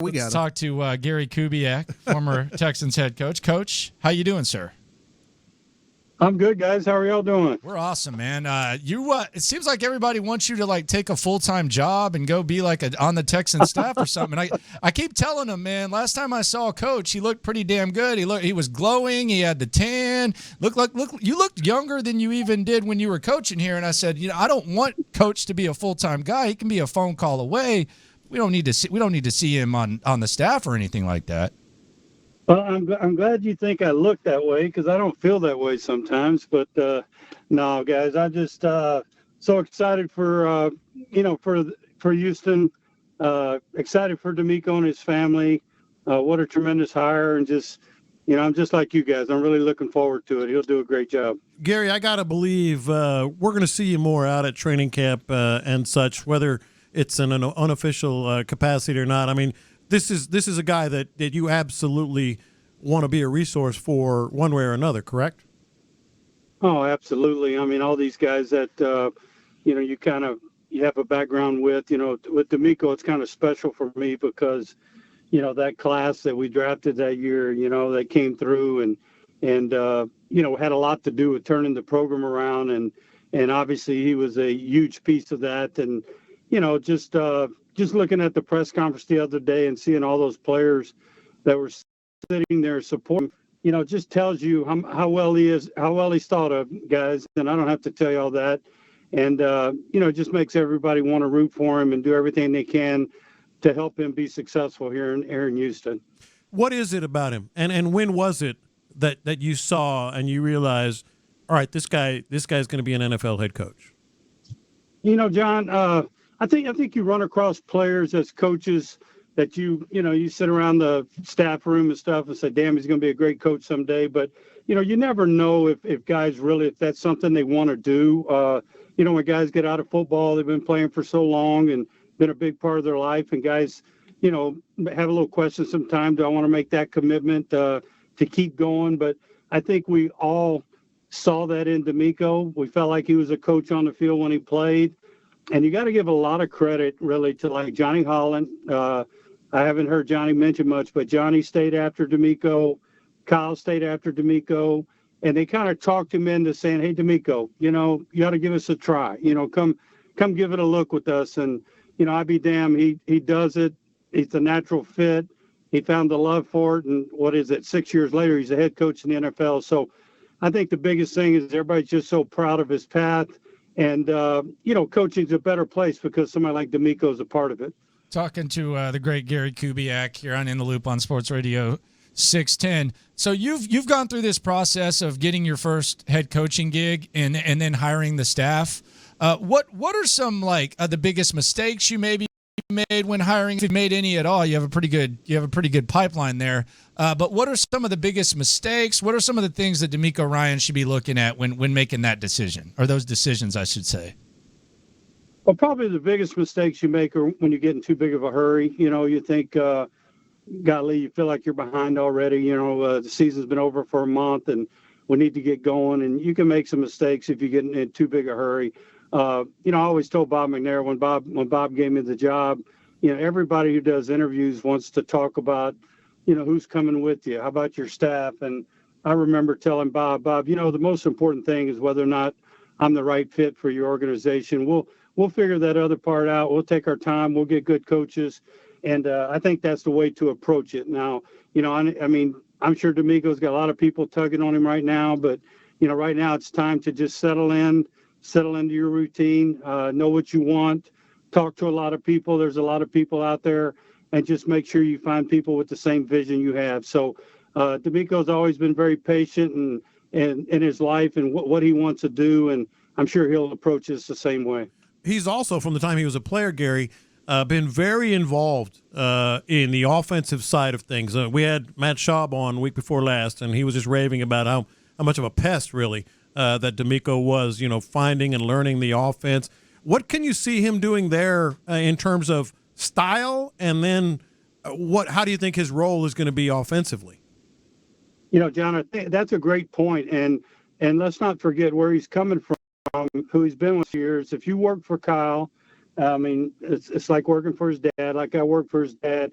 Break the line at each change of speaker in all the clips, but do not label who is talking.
Let's talk to Gary Kubiak, former Texans head coach. Coach, how you doing, sir?
I'm good, guys. How are y'all doing?
We're awesome, man. It seems like everybody wants you to like take a full-time job and go be like on the Texan staff or something. And I keep telling him, man. Last time I saw Coach, he looked pretty damn good. He was glowing. He had the tan. You looked younger than you even did when you were coaching here. And I said, I don't want Coach to be a full-time guy. He can be a phone call away. We don't need to see him on the staff or anything like that.
Well, I'm glad you think I look that way because I don't feel that way sometimes. But no, guys, I just so excited for Houston. Excited for DeMeco and his family. What a tremendous hire, and just I'm just like you guys. I'm really looking forward to it. He'll do a great job.
Gary, I gotta believe we're going to see you more out at training camp and such, whether it's in an unofficial capacity or not. I mean, this is a guy that you absolutely want to be a resource for one way or another, correct?
Oh, absolutely. I mean, all these guys that, you have a background with, with DeMeco, it's kind of special for me because, that class that we drafted that year, that came through and had a lot to do with turning the program around. And obviously he was a huge piece of that. And, just looking at the press conference the other day and seeing all those players that were sitting there supporting, just tells you how well he is, how well he's thought of, guys. And I don't have to tell you all that. And, it just makes everybody want to root for him and do everything they can to help him be successful here in Houston.
What is it about him? And when was it that you saw and you realized, all right, this guy's going to be an NFL head coach?
John, I think you run across players as coaches that you sit around the staff room and stuff and say, damn, he's going to be a great coach someday. But, you never know if guys really, if that's something they want to do. When guys get out of football, they've been playing for so long and been a big part of their life. And guys, have a little question sometimes. Do I want to make that commitment to keep going? But I think we all saw that in DeMeco. We felt like he was a coach on the field when he played. And you got to give a lot of credit, really, to like Johnny Holland. I haven't heard Johnny mention much, but Johnny stayed after DeMeco. Kyle stayed after DeMeco. And they kind of talked him into saying, hey, DeMeco, you got to give us a try. Come give it a look with us. And, I'd be damned. He does it. He's a natural fit. He found the love for it. And 6 years later, he's a head coach in the NFL. So I think the biggest thing is everybody's just so proud of his path. And, coaching's a better place because somebody like DeMeco is a part of it.
Talking to the great Gary Kubiak here on In the Loop on Sports Radio 610. So you've gone through this process of getting your first head coaching gig and then hiring the staff. What are some the biggest mistakes you maybe made when hiring, if you've made any at all? You have a pretty good pipeline there. But what are some of the biggest mistakes? What are some of the things that DeMeco Ryans should be looking at when making that decision, or those decisions, I should say?
Well, probably the biggest mistakes you make are when you get in too big of a hurry. You think, golly, you feel like you're behind already. The season's been over for a month and we need to get going. And you can make some mistakes if you get in too big a hurry. I always told Bob McNair when Bob gave me the job, everybody who does interviews wants to talk about, who's coming with you. How about your staff? And I remember telling Bob, the most important thing is whether or not I'm the right fit for your organization. We'll figure that other part out. We'll take our time. We'll get good coaches. And I think that's the way to approach it. Now, I'm sure DeMeco's got a lot of people tugging on him right now, but, right now it's time to just settle into your routine, know what you want, talk to a lot of people. There's a lot of people out there, and just make sure you find people with the same vision you have. So DeMeco's always been very patient and in his life and what he wants to do, and I'm sure he'll approach this the same way.
He's also, from the time he was a player, Gary, been very involved in the offensive side of things. We had Matt Schaub on week before last, and he was just raving about how much of a pest, really, that DeMeco was, finding and learning the offense. What can you see him doing there in terms of style, and then how do you think his role is going to be offensively?
John, I think that's a great point, and let's not forget where he's coming from, who he's been with years. If you work for Kyle, it's like working for his dad, like I worked for his dad.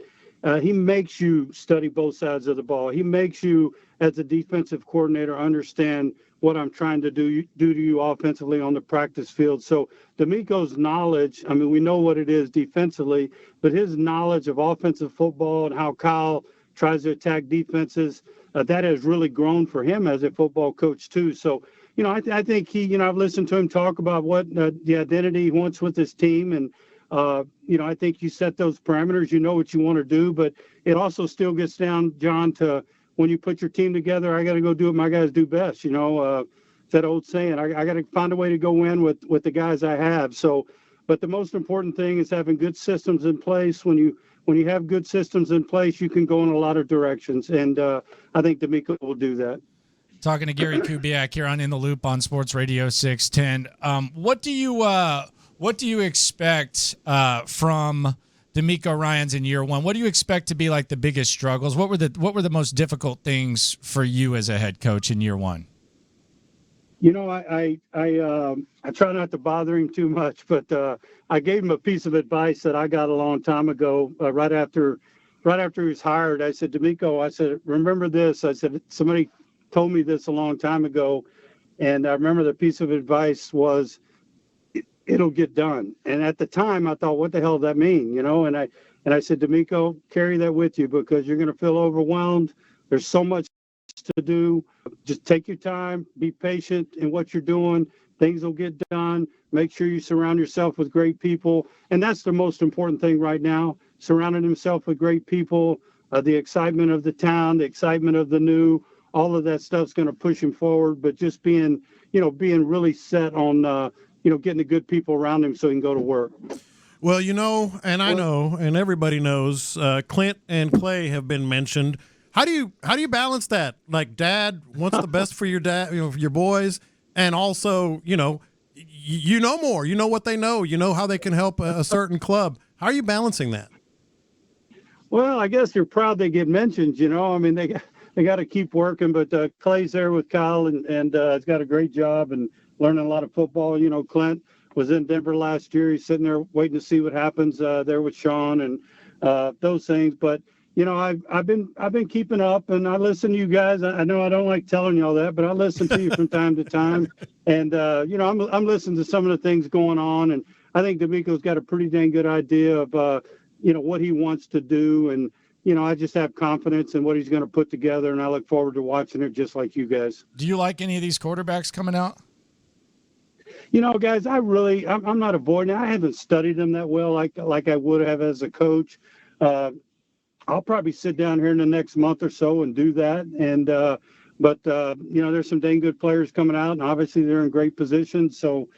he makes you study both sides of the ball. He makes you, as a defensive coordinator, understand what I'm trying to do to you offensively on the practice field. So DeMeco's knowledge, I mean, we know what it is defensively, but his knowledge of offensive football and how Kyle tries to attack defenses, that has really grown for him as a football coach too. So, I think he, I've listened to him talk about what the identity he wants with his team. And, I think you set those parameters, you know what you want to do, but it also still gets down, John, to when you put your team together, I got to go do what my guys do best. That old saying, I got to find a way to go win with the guys I have. So, but the most important thing is having good systems in place. When you have good systems in place, you can go in a lot of directions. And I think DeMeco will do that.
Talking to Gary Kubiak here on In the Loop on Sports Radio 610. What do you expect from DeMeco Ryans in year one? What do you expect to be like the biggest struggles? What were the most difficult things for you as a head coach in year one?
I try not to bother him too much, but I gave him a piece of advice that I got a long time ago, right after he was hired. I said, DeMeco, I said, remember this. I said, somebody told me this a long time ago, and I remember the piece of advice was, it'll get done. And at the time, I thought, what the hell does that mean? And I said, DeMeco, carry that with you because you're going to feel overwhelmed. There's so much to do. Just take your time, be patient in what you're doing. Things will get done. Make sure you surround yourself with great people. And that's the most important thing right now, surrounding himself with great people, the excitement of the town, the excitement of the new, all of that stuff's going to push him forward. But just being really set on, getting the good people around him so he can go to work.
Well, and I know, and everybody knows, Clint and Clay have been mentioned. How do you balance that? Like, Dad wants the best for your dad, for your boys, and also, you know more. You know what they know. You know how they can help a certain club. How are you balancing that? Well,
I guess you're proud they get mentioned. I mean, they got to keep working, but Clay's there with Kyle and has got a great job and learning a lot of football. Clint was in Denver last year. He's sitting there waiting to see what happens there with Sean and those things. But I've been keeping up, and I listen to you guys. I know I don't like telling you all that, but I listen to you from time to time. And I'm listening to some of the things going on, and I think DeMeco's got a pretty dang good idea of what he wants to do, and I just have confidence in what he's going to put together, and I look forward to watching it just like you guys.
Do you like any of these quarterbacks coming out?
Guys, I'm not avoiding it. I haven't studied them that well like I would have as a coach. I'll probably sit down here in the next month or so and do that. And but there's some dang good players coming out, and obviously they're in great positions. So,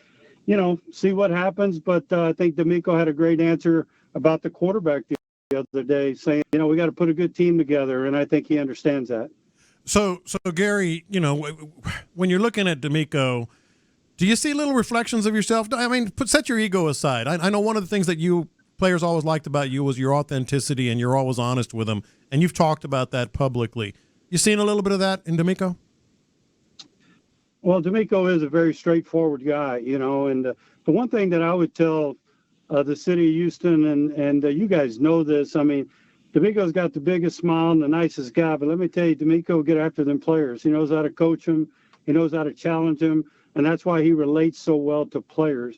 see what happens. But I think DeMeco had a great answer about the quarterback the other day, saying, we got to put a good team together, and I think he understands that.
So Gary, when you're looking at DeMeco, do you see little reflections of yourself? I mean, set your ego aside. I know one of the things that you players always liked about you was your authenticity, and you're always honest with them, and you've talked about that publicly. You seen a little bit of that in DeMeco?
Well, DeMeco is a very straightforward guy, and the one thing that I would tell the city of Houston, and you guys know this, I mean, DeMeco's got the biggest smile and the nicest guy, but let me tell you, DeMeco will get after them players. He knows how to coach them. He knows how to challenge them, and that's why he relates so well to players.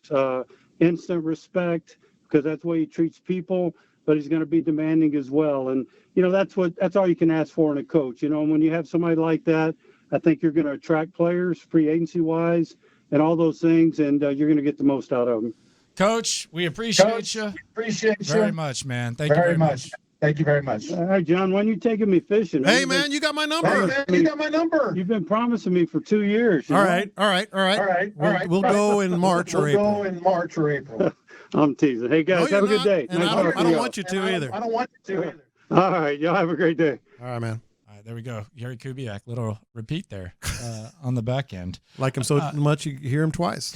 Instant respect, because that's the way he treats people, but he's going to be demanding as well. And, that's all you can ask for in a coach. When you have somebody like that, I think you're going to attract players free agency wise and all those things, and you're going to get the most out of them.
Coach, we appreciate you. Very much, man. Thank you very much.
Thank you very much.
All right, John, when you taking me fishing?
Hey, man, you got my number.
You've been promising me for 2 years.
All right. We'll go in March or April.
I'm teasing. Hey, guys, have a good day.
And I don't want you to either.
I don't want you to either.
All right, y'all have a great day.
All right, man.
All right, there we go. Gary Kubiak, little repeat there on the back end.
Like him so much, you hear him twice.